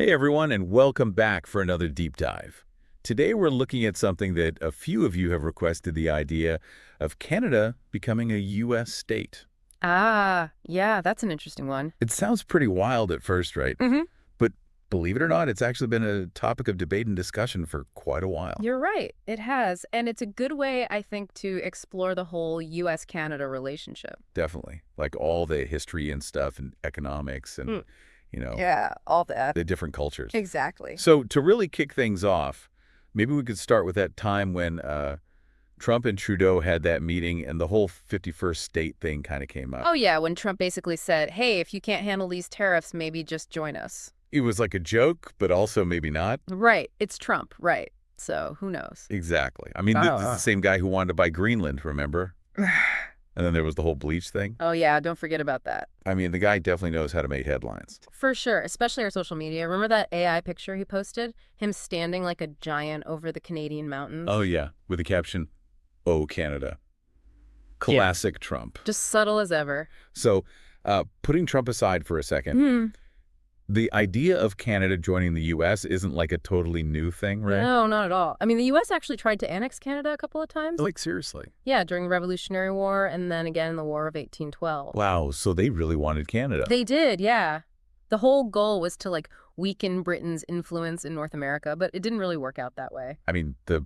Hey everyone, and welcome back for another deep dive. Today we're looking at something that a few of you have requested, the idea of Canada becoming a U.S. state. Ah, yeah, that's an interesting one. It sounds pretty wild at first, right? Hmm. But believe it or not, it's actually been a topic of debate and discussion for quite a while. You're right. It has. And it's a good way, I think, to explore the whole US-Canada relationship. Definitely. Like all the history and stuff and economics and, Mm. you know, Yeah, all that. the different cultures. Exactly. So to really kick things off, maybe we could start with that time when Trump and Trudeau had that meeting and the whole 51st state thing kind of came up. Oh, yeah, when Trump basically said, hey, if you can't handle these tariffs, maybe just join us. It was like a joke, but also maybe not. Right. It's Trump, right. So who knows? Exactly. I mean, this is the same guy who wanted to buy Greenland, remember? And then there was the whole bleach thing. Oh, yeah, don't forget about that. I mean, the guy definitely knows how to make headlines. For sure, especially our social media. Remember that AI picture he posted? Him standing like a giant over the Canadian mountains? Oh, yeah, with the caption, "Oh, Canada." Classic Trump. Just subtle as ever. So, putting Trump aside for a second, Hmm. the idea of Canada joining the U.S. isn't like a totally new thing, right? No, not at all. I mean, the U.S. actually tried to annex Canada a couple of times. Like, seriously. Yeah, during the Revolutionary War and then again in the War of 1812. Wow, so they really wanted Canada. They did, yeah. The whole goal was to, like, weaken Britain's influence in North America, but it didn't really work out that way. I mean, the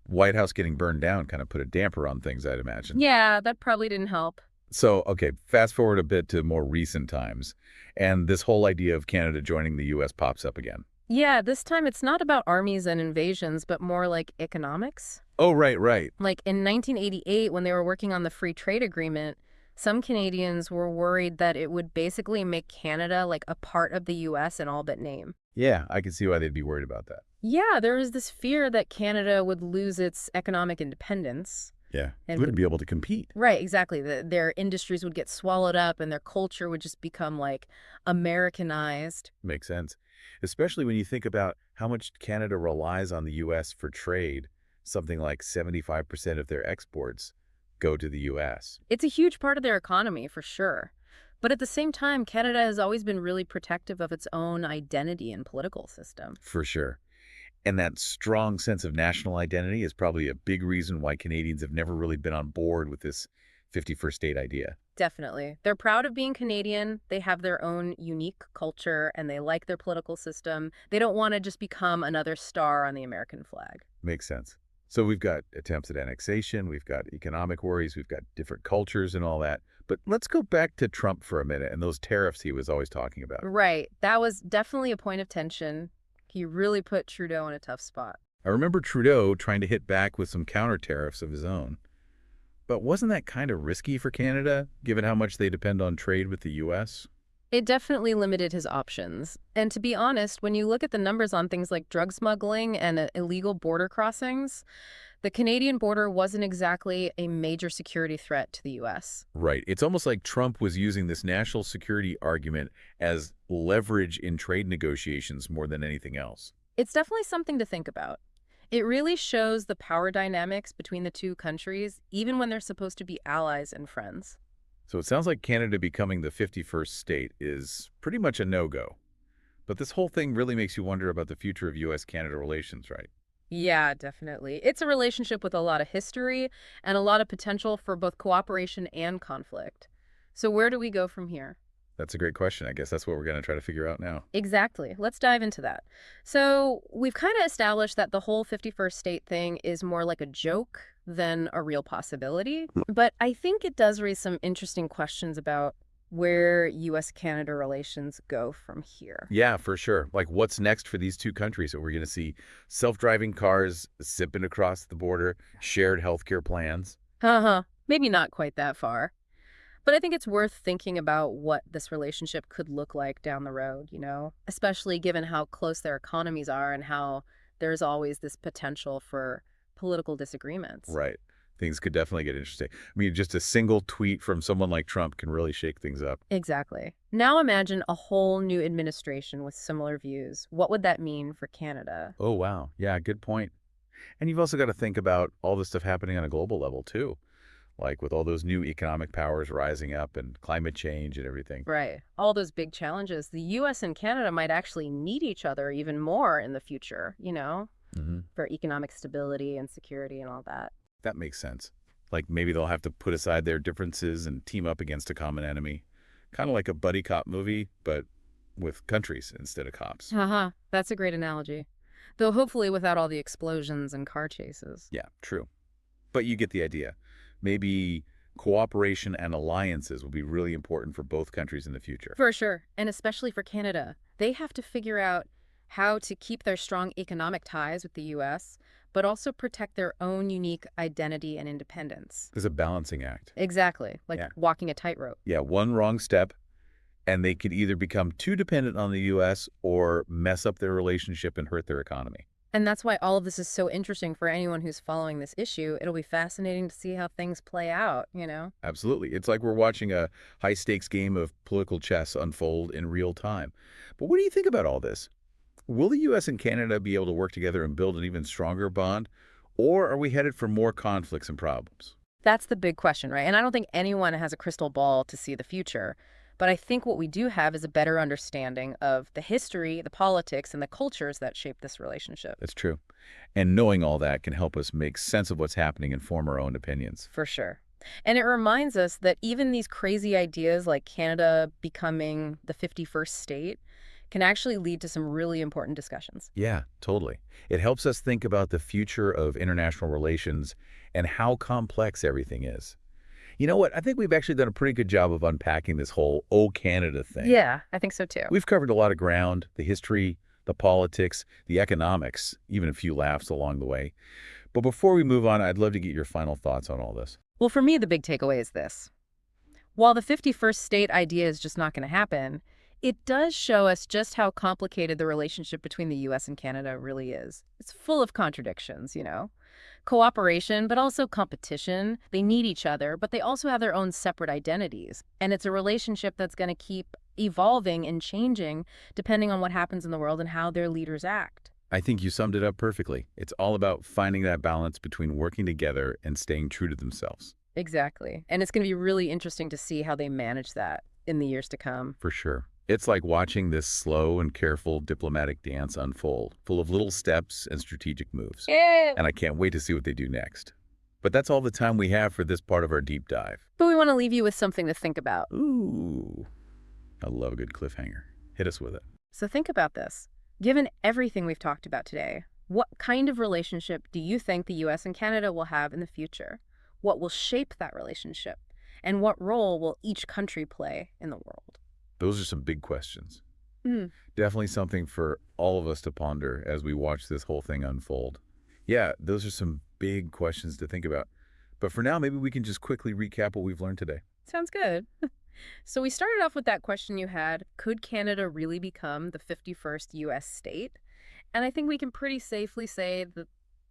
White House getting burned down kind of put a damper on things, I'd imagine. Yeah, that probably didn't help. So, okay, fast forward a bit to more recent times, and this whole idea of Canada joining the U.S. pops up again. Yeah, this time it's not about armies and invasions, but more like economics. Oh, right, right. Like in 1988, when they were working on the free trade agreement, some Canadians were worried that it would basically make Canada like a part of the U.S. in all but name. Yeah, I can see why they'd be worried about that. Yeah, there was this fear that Canada would lose its economic independence. Yeah, And you wouldn't be able to compete. Right, exactly. Their industries would get swallowed up and their culture would just become like Americanized. Makes sense. Especially when you think about how much Canada relies on the U.S. for trade. Something like 75% of their exports go to the U.S. It's a huge part of their economy, for sure. But at the same time, Canada has always been really protective of its own identity and political system. For sure. And that strong sense of national identity is probably a big reason why Canadians have never really been on board with this 51st state idea. Definitely. They're proud of being Canadian. They have their own unique culture and they like their political system. They don't want to just become another star on the American flag. Makes sense. So we've got attempts at annexation, we've got economic worries, we've got different cultures and all that. But let's go back to Trump for a minute and those tariffs he was always talking about. Right. That was definitely a point of tension. He really put Trudeau in a tough spot. I remember Trudeau trying to hit back with some counter tariffs of his own. But wasn't that kind of risky for Canada, given how much they depend on trade with the U.S.? It definitely limited his options. And to be honest, when you look at the numbers on things like drug smuggling and illegal border crossings, the Canadian border wasn't exactly a major security threat to the U.S. Right. It's almost like Trump was using this national security argument as leverage in trade negotiations more than anything else. It's definitely something to think about. It really shows the power dynamics between the two countries, even when they're supposed to be allies and friends. So it sounds like Canada becoming the 51st state is pretty much a no-go. But this whole thing really makes you wonder about the future of U.S.-Canada relations, right? Yeah, definitely. It's a relationship with a lot of history and a lot of potential for both cooperation and conflict. So where do we go from here? That's a great question. I guess that's what we're going to try to figure out now. Exactly. Let's dive into that. So we've kind of established that the whole 51st state thing is more like a joke than a real possibility. But I think it does raise some interesting questions about where U.S.-Canada relations go from here. Yeah, for sure. Like, what's next for these two countries? Are we going to see self-driving cars zipping across the border, shared healthcare plans? Uh-huh. Maybe not quite that far. But I think it's worth thinking about what this relationship could look like down the road, especially given how close their economies are and how there's always this potential for political disagreements. Right. Things could definitely get interesting. I mean, just a single tweet from someone like Trump can really shake things up. Exactly. Now imagine a whole new administration with similar views. What would that mean for Canada? Oh, wow. Yeah, good point. And you've also got to think about all this stuff happening on a global level, too. like with all those new economic powers rising up and climate change and everything. Right. All those big challenges. The US and Canada might actually need each other even more in the future, Hmm. for economic stability and security and all that. That makes sense. Like maybe they'll have to put aside their differences and team up against a common enemy. Kind of like a buddy cop movie, but with countries instead of cops. Haha, that's a great analogy. Though hopefully without all the explosions and car chases. Yeah, true. But you get the idea. Maybe cooperation and alliances will be really important for both countries in the future. For sure. And especially for Canada. They have to figure out how to keep their strong economic ties with the US, but also protect their own unique identity and independence. There's a balancing act. Exactly. Like Yeah. walking a tightrope. Yeah, one wrong step, and they could either become too dependent on the U.S. or mess up their relationship and hurt their economy. And that's why all of this is so interesting for anyone who's following this issue. It'll be fascinating to see how things play out. Absolutely. It's like we're watching a high-stakes game of political chess unfold in real time. But what do you think about all this? Will the U.S. and Canada be able to work together and build an even stronger bond? Or are we headed for more conflicts and problems? That's the big question, right? And I don't think anyone has a crystal ball to see the future. But I think what we do have is a better understanding of the history, the politics, and the cultures that shape this relationship. That's true. And knowing all that can help us make sense of what's happening and form our own opinions. For sure. And it reminds us that even these crazy ideas like Canada becoming the 51st state can actually lead to some really important discussions. Yeah, totally. It helps us think about the future of international relations and how complex everything is. You know what? I think we've actually done a pretty good job of unpacking this whole "Oh, Canada" thing. Yeah, I think so too. We've covered a lot of ground, the history, the politics, the economics, even a few laughs along the way. But before we move on, I'd love to get your final thoughts on all this. Well, for me, the big takeaway is this. While the 51st state idea is just not going to happen, it does show us just how complicated the relationship between the US and Canada really is. It's full of contradictions. Cooperation, but also competition. They need each other, but they also have their own separate identities. And it's a relationship that's going to keep evolving and changing depending on what happens in the world and how their leaders act. I think you summed it up perfectly. It's all about finding that balance between working together and staying true to themselves. Exactly. And it's going to be really interesting to see how they manage that in the years to come. For sure. It's like watching this slow and careful diplomatic dance unfold, full of little steps and strategic moves. Yeah. And I can't wait to see what they do next. But that's all the time we have for this part of our deep dive. But we want to leave you with something to think about. Ooh, I love a good cliffhanger. Hit us with it. So think about this. Given everything we've talked about today, what kind of relationship do you think the US and Canada will have in the future? What will shape that relationship? And what role will each country play in the world? Those are some big questions. Mm. Definitely something for all of us to ponder as we watch this whole thing unfold. Yeah, those are some big questions to think about. But for now, maybe we can just quickly recap what we've learned today. Sounds good. So we started off with that question you had, could Canada really become the 51st U.S. state? And I think we can pretty safely say that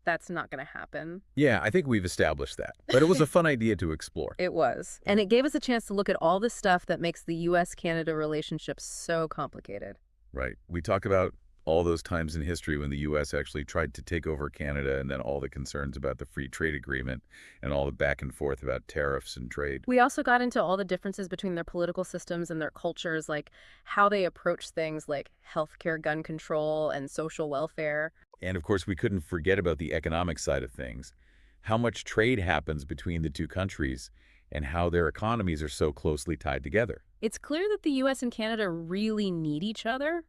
that's not going to happen. Yeah, I think we've established that. But it was a fun idea to explore. It was. And it gave us a chance to look at all the stuff that makes the U.S.-Canada relationship so complicated. Right. We talk about all those times in history when the U.S. actually tried to take over Canada, and then all the concerns about the free trade agreement and all the back and forth about tariffs and trade. We also got into all the differences between their political systems and their cultures, like how they approach things like healthcare, gun control, and social welfare. And of course, we couldn't forget about the economic side of things, how much trade happens between the two countries and how their economies are so closely tied together. It's clear that the U.S. and Canada really need each other,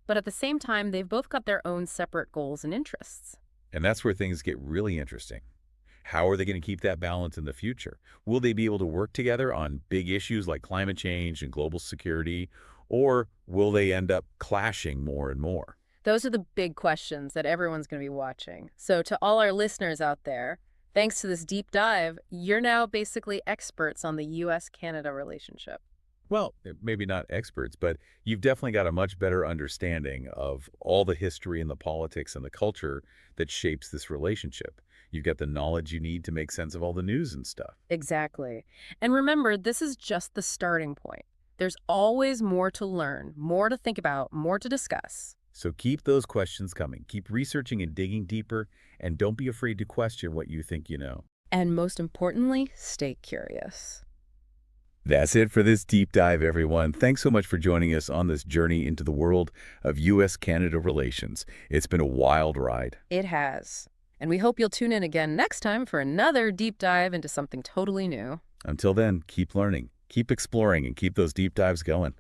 but at the same time, they've both got their own separate goals and interests. And that's where things get really interesting. How are they going to keep that balance in the future? Will they be able to work together on big issues like climate change and global security, or will they end up clashing more and more? Those are the big questions that everyone's going to be watching. So to all our listeners out there, thanks to this deep dive, you're now basically experts on the U.S.-Canada relationship. Well, maybe not experts, but you've definitely got a much better understanding of all the history and the politics and the culture that shapes this relationship. You've got the knowledge you need to make sense of all the news and stuff. Exactly. And remember, this is just the starting point. There's always more to learn, more to think about, more to discuss. So keep those questions coming. Keep researching and digging deeper, and don't be afraid to question what you think you know. And most importantly, stay curious. That's it for this deep dive, everyone. Thanks so much for joining us on this journey into the world of U.S.-Canada relations. It's been a wild ride. It has. And we hope you'll tune in again next time for another deep dive into something totally new. Until then, keep learning, keep exploring, and keep those deep dives going.